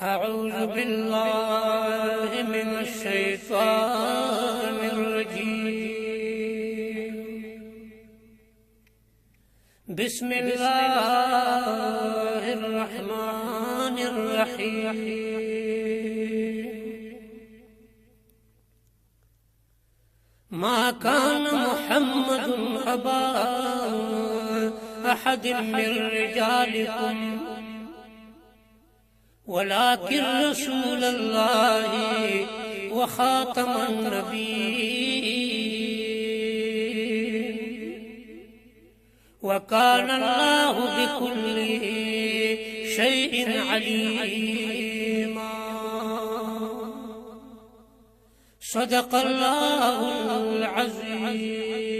أعوذ بالله من الشيطان الرجيم. بسم الله الرحمن الرحيم. ما كان محمد أبا أحد من رجالكم ولكن رسول الله وخاتم النبيين وكان الله بكل شيء عليما. صدق الله العظيم.